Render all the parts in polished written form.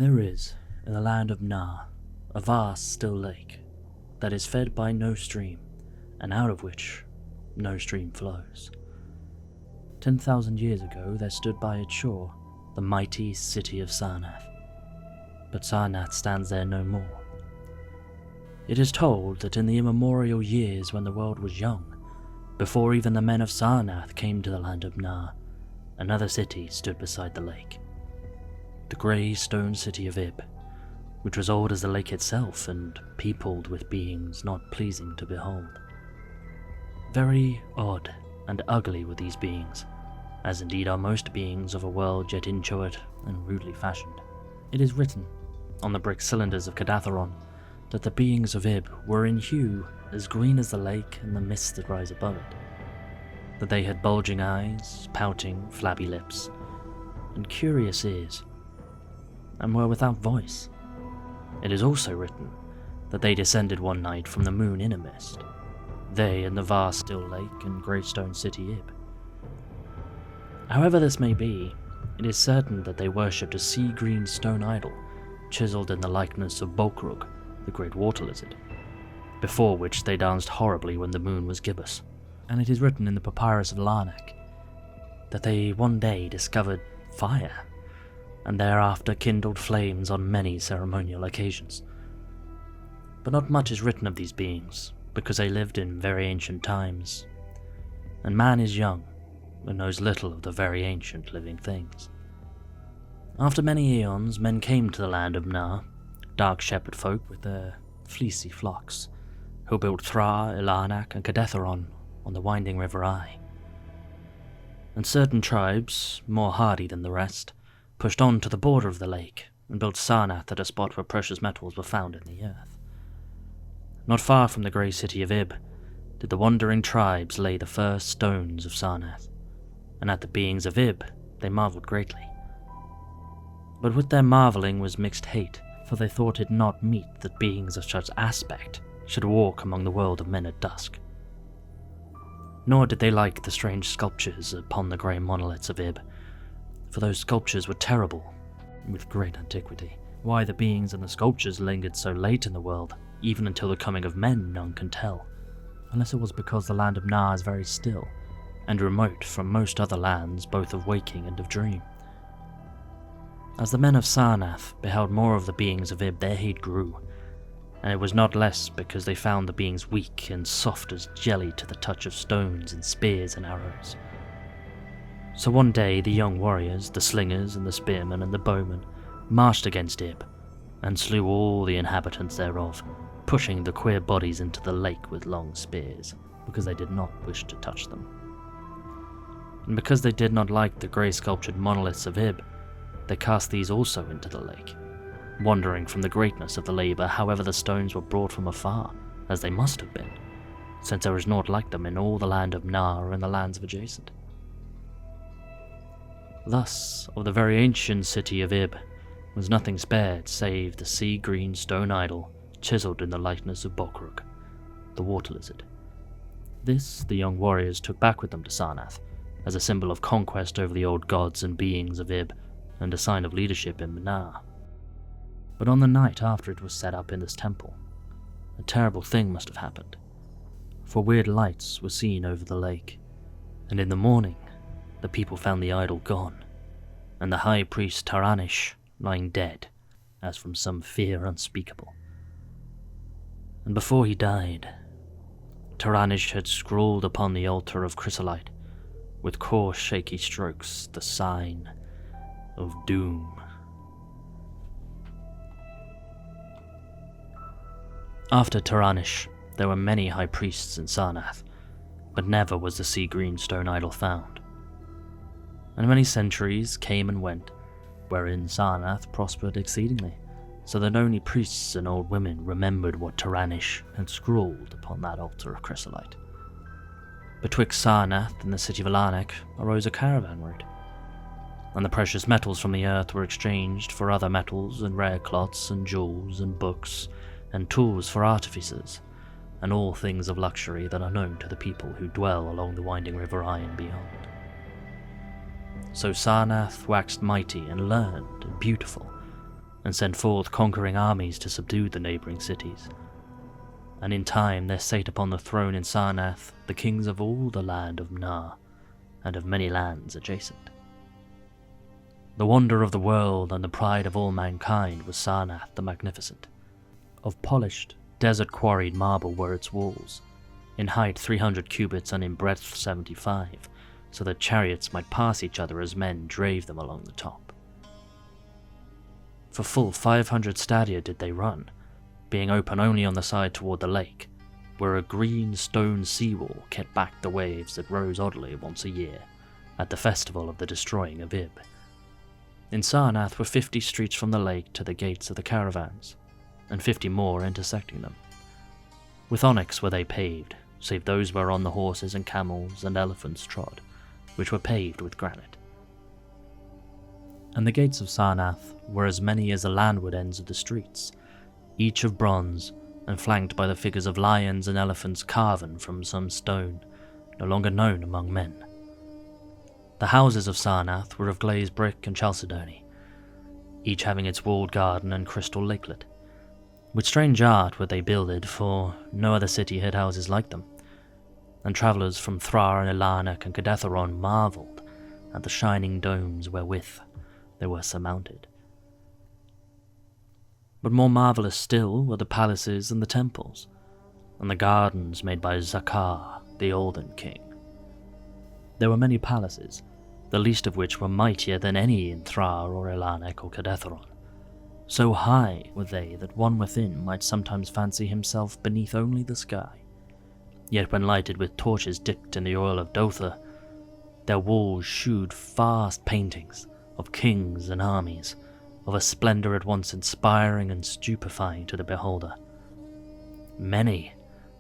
There is, in the land of Na, a vast still lake that is fed by no stream, and out of which no stream flows. 10,000 years ago there stood by its shore the mighty city of Sarnath, but Sarnath stands there no more. It is told that in the immemorial years when the world was young, before even the men of Sarnath came to the land of Na, another city stood beside the lake. The grey stone city of Ib, which was old as the lake itself and peopled with beings not pleasing to behold. Very odd and ugly were these beings, as indeed are most beings of a world yet inchoate and rudely fashioned. It is written on the brick cylinders of Cadatharon that the beings of Ib were in hue as green as the lake and the mists that rise above it, that they had bulging eyes, pouting, flabby lips, and curious ears, and were without voice. It is also written that they descended one night from the moon in a mist, they and the vast still lake and grey stone city Ib. However this may be, it is certain that they worshipped a sea-green stone idol chiselled in the likeness of Bokrug, the great water lizard, before which they danced horribly when the moon was gibbous. And it is written in the papyrus of Larnac that they one day discovered fire, and thereafter kindled flames on many ceremonial occasions. But not much is written of these beings, because they lived in very ancient times, and man is young and knows little of the very ancient living things. After many eons, men came to the land of Na, dark shepherd folk with their fleecy flocks, who built Thra, Ilarnak, and Cadatharon on the winding river Ai. And certain tribes, more hardy than the rest, pushed on to the border of the lake and built Sarnath at a spot where precious metals were found in the earth. Not far from the grey city of Ib did the wandering tribes lay the first stones of Sarnath, and at the beings of Ib they marvelled greatly. But with their marvelling was mixed hate, for they thought it not meet that beings of such aspect should walk among the world of men at dusk. Nor did they like the strange sculptures upon the grey monoliths of Ib, for those sculptures were terrible, with great antiquity. Why the beings and the sculptures lingered so late in the world, even until the coming of men, none can tell, unless it was because the land of Na is very still, and remote from most other lands both of waking and of dream. As the men of Sarnath beheld more of the beings of Ib, their hate grew, and it was not less because they found the beings weak and soft as jelly to the touch of stones and spears and arrows. So one day the young warriors, the slingers and the spearmen and the bowmen, marched against Ib, and slew all the inhabitants thereof, pushing the queer bodies into the lake with long spears, because they did not wish to touch them. And because they did not like the grey sculptured monoliths of Ib, they cast these also into the lake, wondering from the greatness of the labour however the stones were brought from afar, as they must have been, since there is naught like them in all the land of Na or in the lands adjacent. Thus, of the very ancient city of Ib was nothing spared save the sea-green stone idol chiselled in the likeness of Bokrug, the water lizard. This the young warriors took back with them to Sarnath, as a symbol of conquest over the old gods and beings of Ib, and a sign of leadership in Na. But on the night after it was set up in this temple, a terrible thing must have happened, for weird lights were seen over the lake, and in the morning the people found the idol gone, and the high priest Taranish lying dead, as from some fear unspeakable. And before he died, Taranish had scrawled upon the altar of chrysolite, with coarse shaky strokes, the sign of doom. After Taranish, there were many high priests in Sarnath, but never was the sea-green stone idol found. And many centuries came and went, wherein Sarnath prospered exceedingly, so that only priests and old women remembered what Taranish had scrawled upon that altar of chrysolite. Betwixt Sarnath and the city of Ilarnak arose a caravan route, and the precious metals from the earth were exchanged for other metals and rare cloths and jewels and books and tools for artificers, and all things of luxury that are known to the people who dwell along the winding river Ai and beyond. So Sarnath waxed mighty and learned and beautiful, and sent forth conquering armies to subdue the neighbouring cities. And in time there sate upon the throne in Sarnath the kings of all the land of Nar, and of many lands adjacent. The wonder of the world and the pride of all mankind was Sarnath the Magnificent. Of polished, desert-quarried marble were its walls, in height 300 cubits and in breadth 75, so that chariots might pass each other as men drave them along the top. For full 500 stadia did they run, being open only on the side toward the lake, where a green stone seawall kept back the waves that rose oddly once a year, at the festival of the destroying Avib. In Sarnath were 50 streets from the lake to the gates of the caravans, and 50 more intersecting them. With onyx were they paved, save those whereon the horses and camels and elephants trod, which were paved with granite. And the gates of Sarnath were as many as the landward ends of the streets, each of bronze, and flanked by the figures of lions and elephants carven from some stone, no longer known among men. The houses of Sarnath were of glazed brick and chalcedony, each having its walled garden and crystal lakelet. With strange art were they builded, for no other city had houses like them, and travellers from Thrar and Ilanak and Cadetheron marvelled at the shining domes wherewith they were surmounted. But more marvellous still were the palaces and the temples, and the gardens made by Zakar, the Olden king. There were many palaces, the least of which were mightier than any in Thrar or Ilanak or Cadetheron. So high were they that one within might sometimes fancy himself beneath only the sky. Yet when lighted with torches dipped in the oil of Dotha, their walls shewed vast paintings of kings and armies, of a splendour at once inspiring and stupefying to the beholder. Many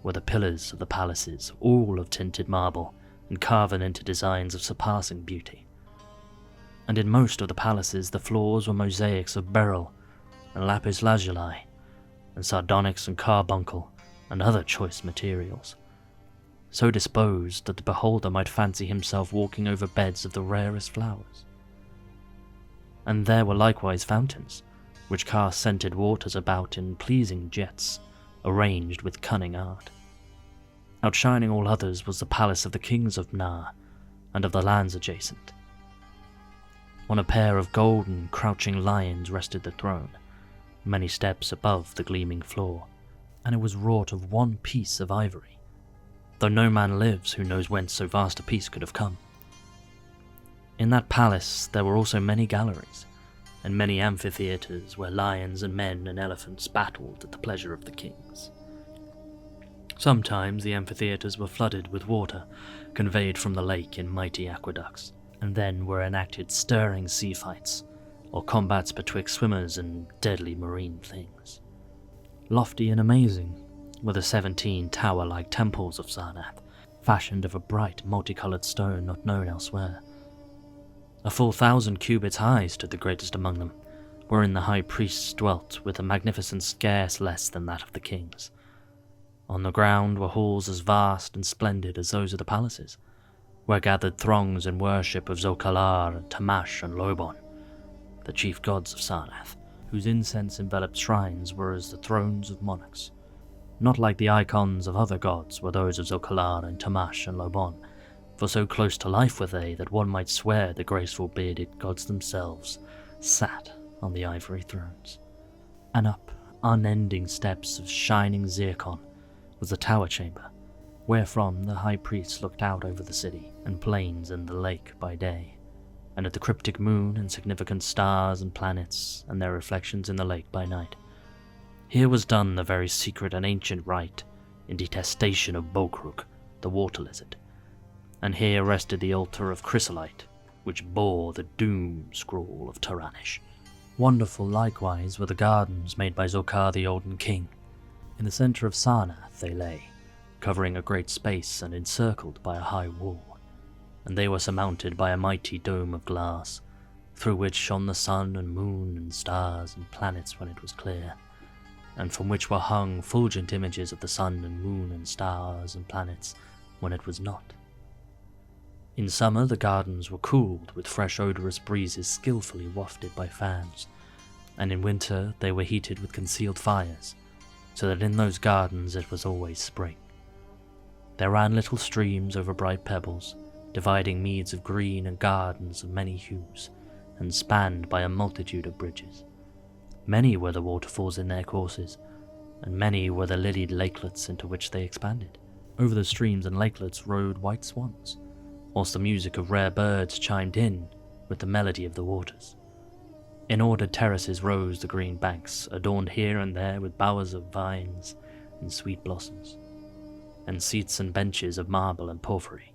were the pillars of the palaces, all of tinted marble, and carven into designs of surpassing beauty. And in most of the palaces the floors were mosaics of beryl, and lapis lazuli, and sardonyx and carbuncle, and other choice materials, so disposed that the beholder might fancy himself walking over beds of the rarest flowers. And there were likewise fountains, which cast scented waters about in pleasing jets, arranged with cunning art. Outshining all others was the palace of the kings of Nar, and of the lands adjacent. On a pair of golden, crouching lions rested the throne, many steps above the gleaming floor, and it was wrought of one piece of ivory, though no man lives who knows whence so vast a piece could have come. In that palace there were also many galleries, and many amphitheatres where lions and men and elephants battled at the pleasure of the kings. Sometimes the amphitheatres were flooded with water, conveyed from the lake in mighty aqueducts, and then were enacted stirring sea fights, or combats betwixt swimmers and deadly marine things. Lofty and amazing were the 17 tower-like temples of Sarnath, fashioned of a bright, multicoloured stone not known elsewhere. A full 1,000 cubits high stood the greatest among them, wherein the high priests dwelt with a magnificence scarce less than that of the kings. On the ground were halls as vast and splendid as those of the palaces, where gathered throngs in worship of Zokalar and Tamash and Lobon, the chief gods of Sarnath, whose incense-enveloped shrines were as the thrones of monarchs. Not like the icons of other gods were those of Zokalar and Tamash and Lobon, for so close to life were they that one might swear the graceful bearded gods themselves sat on the ivory thrones. And up unending steps of shining zircon was the tower chamber, wherefrom the high priest looked out over the city and plains and the lake by day, and at the cryptic moon and significant stars and planets and their reflections in the lake by night. Here was done the very secret and ancient rite in detestation of Bokrug, the water lizard, and here rested the altar of chrysolite, which bore the doom scroll of Taranish. Wonderful likewise were the gardens made by Zokar the Olden king. In the centre of Sarnath they lay, covering a great space and encircled by a high wall, and they were surmounted by a mighty dome of glass, through which shone the sun and moon and stars and planets when it was clear, and from which were hung fulgent images of the sun and moon and stars and planets when it was not. In summer the gardens were cooled with fresh odorous breezes skillfully wafted by fans, and in winter they were heated with concealed fires, so that in those gardens it was always spring. There ran little streams over bright pebbles, dividing meads of green and gardens of many hues, and spanned by a multitude of bridges. Many were the waterfalls in their courses, and many were the lilied lakelets into which they expanded. Over the streams and lakelets rode white swans, whilst the music of rare birds chimed in with the melody of the waters. In ordered terraces rose the green banks, adorned here and there with bowers of vines and sweet blossoms, and seats and benches of marble and porphyry,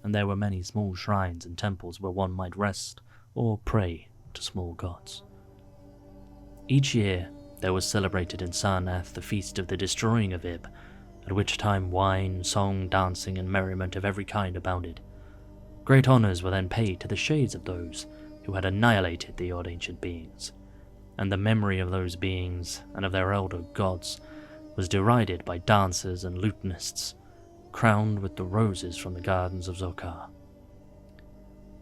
and there were many small shrines and temples where one might rest or pray to small gods. Each year there was celebrated in Sarnath the feast of the destroying of Ib, at which time wine, song, dancing, and merriment of every kind abounded. Great honours were then paid to the shades of those who had annihilated the odd ancient beings, and the memory of those beings and of their elder gods was derided by dancers and lutanists, crowned with the roses from the gardens of Zokar.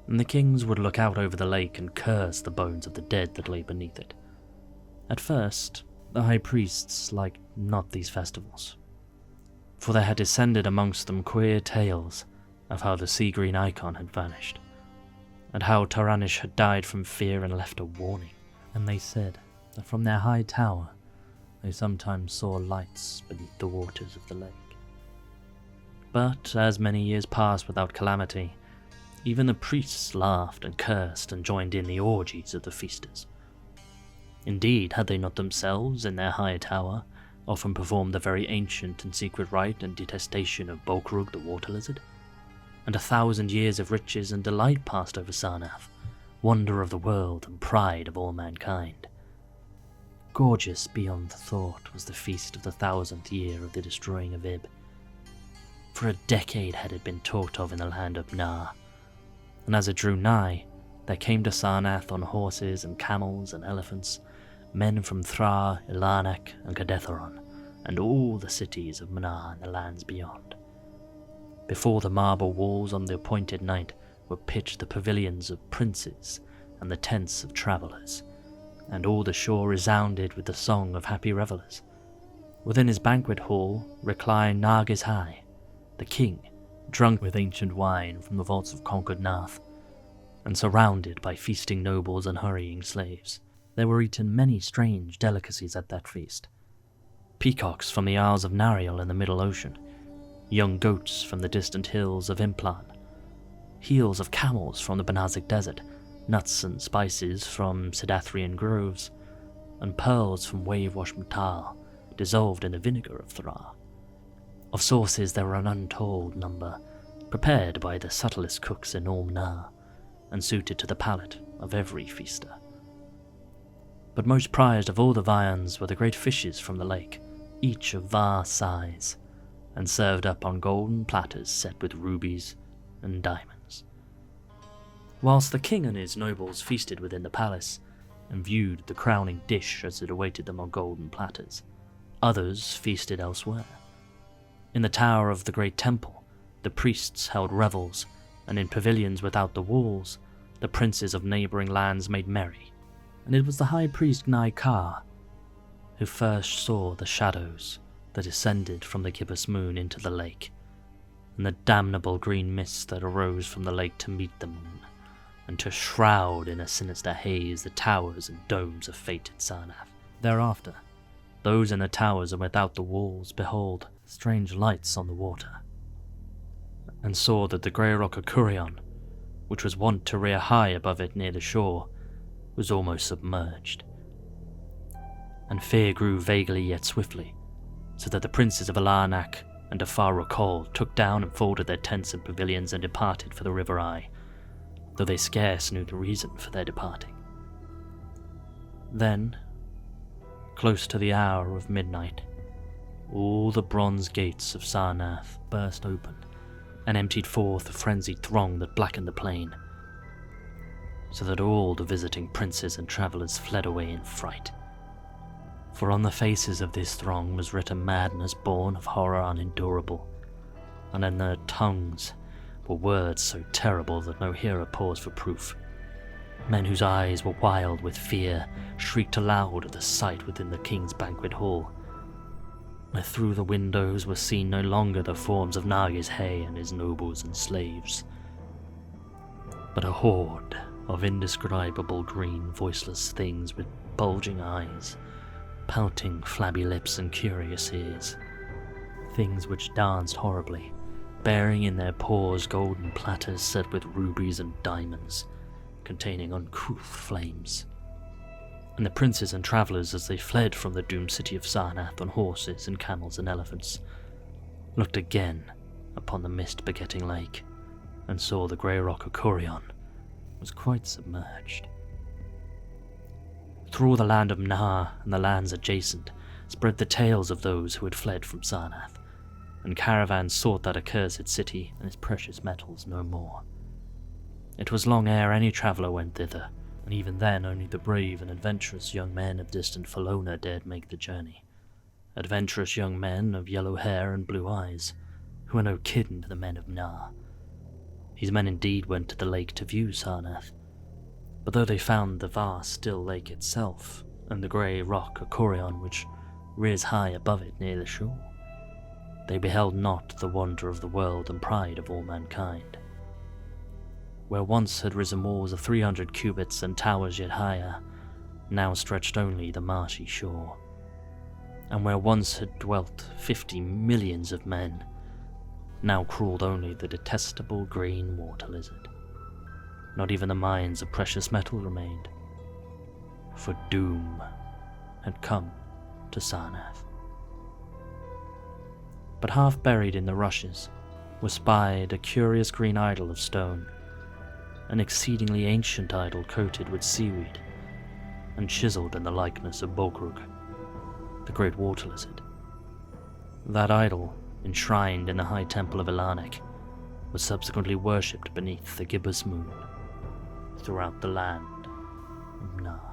And the kings would look out over the lake and curse the bones of the dead that lay beneath it. At first, the high priests liked not these festivals, for there had descended amongst them queer tales of how the sea-green icon had vanished, and how Taranish had died from fear and left a warning, and they said that from their high tower they sometimes saw lights beneath the waters of the lake. But as many years passed without calamity, even the priests laughed and cursed and joined in the orgies of the feasters. Indeed, had they not themselves, in their high tower, often performed the very ancient and secret rite and detestation of Bokrug the water lizard? And 1,000 years of riches and delight passed over Sarnath, wonder of the world and pride of all mankind. Gorgeous beyond thought was the feast of the 1,000th year of the destroying of Ib. For a decade had it been talked of in the land of Nar, and as it drew nigh, there came to Sarnath on horses and camels and elephants, men from Thra, Ilanak, and Kadetheron, and all the cities of Manar and the lands beyond. Before the marble walls on the appointed night were pitched the pavilions of princes and the tents of travellers, and all the shore resounded with the song of happy revellers. Within his banquet hall reclined Nargis High, the king, drunk with ancient wine from the vaults of conquered Nath, and surrounded by feasting nobles and hurrying slaves. There were eaten many strange delicacies at that feast. Peacocks from the Isles of Nariel in the Middle Ocean, young goats from the distant hills of Implan, heels of camels from the Benazik Desert, nuts and spices from Sidathrian groves, and pearls from wave-washed metal, dissolved in the vinegar of Thra. Of sauces there were an untold number, prepared by the subtlest cooks in all Nar, and suited to the palate of every feaster. But most prized of all the viands were the great fishes from the lake, each of vast size, and served up on golden platters set with rubies and diamonds. Whilst the king and his nobles feasted within the palace, and viewed the crowning dish as it awaited them on golden platters, others feasted elsewhere. In the tower of the great temple, the priests held revels, and in pavilions without the walls, the princes of neighbouring lands made merry. And it was the high priest Naikar who first saw the shadows that descended from the gibbous moon into the lake, and the damnable green mist that arose from the lake to meet the moon, and to shroud in a sinister haze the towers and domes of fated Sarnath. Thereafter, those in the towers and without the walls behold strange lights on the water, and saw that the grey rock of Curion, which was wont to rear high above it near the shore, was almost submerged. And fear grew vaguely yet swiftly, so that the princes of Alarnak and Afar Rakol took down and folded their tents and pavilions and departed for the River Eye, though they scarce knew the reason for their departing. Then, close to the hour of midnight, all the bronze gates of Sarnath burst open and emptied forth a frenzied throng that blackened the plain, so that all the visiting princes and travellers fled away in fright. For on the faces of this throng was written madness born of horror unendurable, and in their tongues were words so terrible that no hearer paused for proof. Men whose eyes were wild with fear shrieked aloud at the sight within the king's banquet hall, where through the windows were seen no longer the forms of Nargis-Hay and his nobles and slaves, but a horde of indescribable green, voiceless things with bulging eyes, pouting, flabby lips and curious ears. Things which danced horribly, bearing in their paws golden platters set with rubies and diamonds, containing uncouth flames. And the princes and travellers, as they fled from the doomed city of Sarnath on horses and camels and elephants, looked again upon the mist-begetting lake, and saw the grey rock Acorion was quite submerged. Through all the land of Nah and the lands adjacent spread the tales of those who had fled from Sarnath, and caravans sought that accursed city and its precious metals no more. It was long ere any traveller went thither, and even then only the brave and adventurous young men of distant Felona dared make the journey. Adventurous young men of yellow hair and blue eyes, who were no kin to the men of Nah. These men indeed went to the lake to view Sarnath, but though they found the vast still lake itself, and the grey rock Acorion which rears high above it near the shore, they beheld not the wonder of the world and pride of all mankind. Where once had risen walls of 300 cubits and towers yet higher, now stretched only the marshy shore. And where once had dwelt 50 millions of men, now crawled only the detestable green water lizard. Not even the mines of precious metal remained, for doom had come to Sarnath. But half buried in the rushes was spied a curious green idol of stone, an exceedingly ancient idol coated with seaweed, and chiselled in the likeness of Bokrug, the great water lizard. That idol, enshrined in the high temple of Ilanik, was subsequently worshipped beneath the gibbous moon throughout the land of Nah.